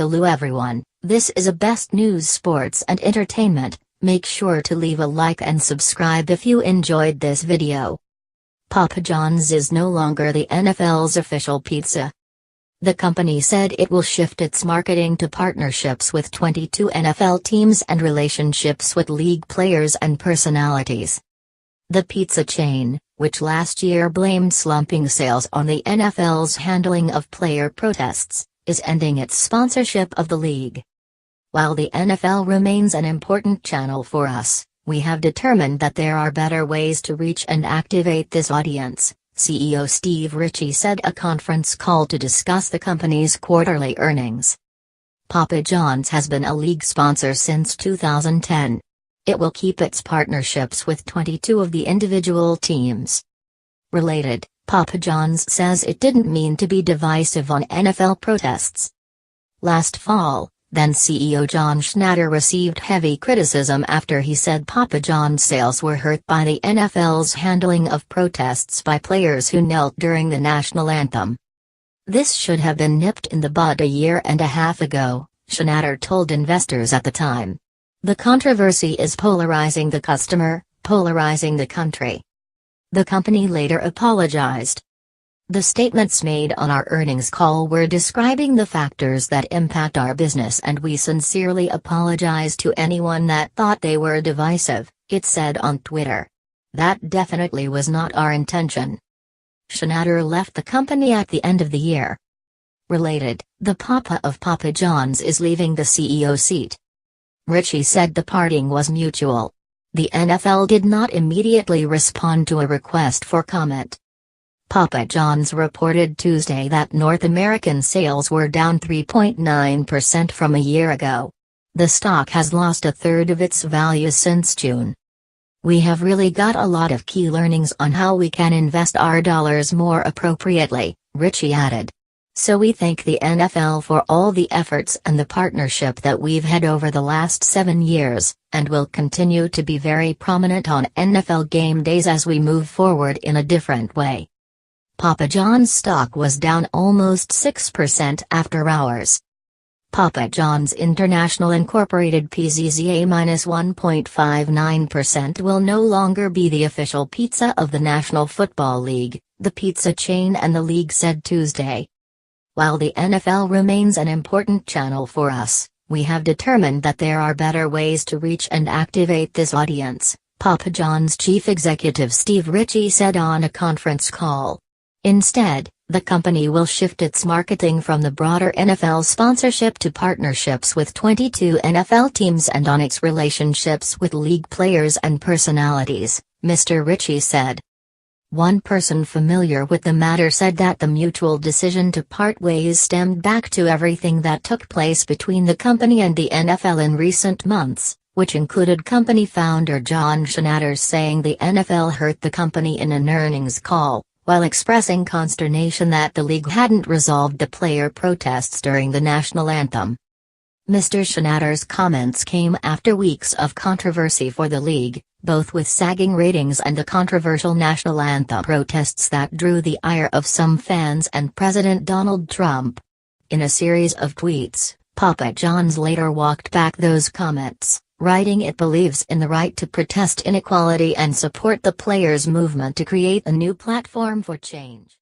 Hello everyone, this is a best news sports and entertainment. Make sure to leave a like and subscribe if you enjoyed this video. Papa John's is no longer the NFL's official pizza. The company said it will shift its marketing to partnerships with 22 NFL teams and relationships with league players and personalities. The pizza chain, which last year blamed slumping sales on the NFL's handling of player protests, is ending its sponsorship of the league. While the NFL remains an important channel for us, we have determined that there are better ways to reach and activate this audience, CEO Steve Ritchie said at a conference call to discuss the company's quarterly earnings. Papa John's has been a league sponsor since 2010. It will keep its partnerships with 22 of the individual teams. Related, Papa John's says it didn't mean to be divisive on NFL protests. Last fall, then CEO John Schnatter received heavy criticism after he said Papa John's sales were hurt by the NFL's handling of protests by players who knelt during the national anthem. "This should have been nipped in the bud a year and a half ago," Schnatter told investors at the time. "The controversy is polarizing the customer, polarizing the country." The company later apologized. "The statements made on our earnings call were describing the factors that impact our business, and we sincerely apologize to anyone that thought they were divisive," it said on Twitter. "That definitely was not our intention." Schnatter left the company at the end of the year. Related, the Papa of Papa John's is leaving the CEO seat. Ritchie said the parting was mutual. The NFL did not immediately respond to a request for comment. Papa John's reported Tuesday that North American sales were down 3.9% from a year ago. The stock has lost a third of its value since June. "We have really got a lot of key learnings on how we can invest our dollars more appropriately," Ritchie added. "So we thank the NFL for all the efforts and the partnership that we've had over the last 7 years, and will continue to be very prominent on NFL game days as we move forward in a different way." Papa John's stock was down almost 6% after hours. Papa John's International Incorporated PZZA-1.59% will no longer be the official pizza of the National Football League, the pizza chain and the league said Tuesday. "While the NFL remains an important channel for us, we have determined that there are better ways to reach and activate this audience," Papa John's chief executive Steve Ritchie said on a conference call. Instead, the company will shift its marketing from the broader NFL sponsorship to partnerships with 22 NFL teams and on its relationships with league players and personalities, Mr. Ritchie said. One person familiar with the matter said that the mutual decision to part ways stemmed back to everything that took place between the company and the NFL in recent months, which included company founder John Schnatter saying the NFL hurt the company in an earnings call, while expressing consternation that the league hadn't resolved the player protests during the national anthem. Mr. Schnatter's comments came after weeks of controversy for the league, both with sagging ratings and the controversial national anthem protests that drew the ire of some fans and President Donald Trump. In a series of tweets, Papa John's later walked back those comments, writing it believes in the right to protest inequality and support the players' movement to create a new platform for change.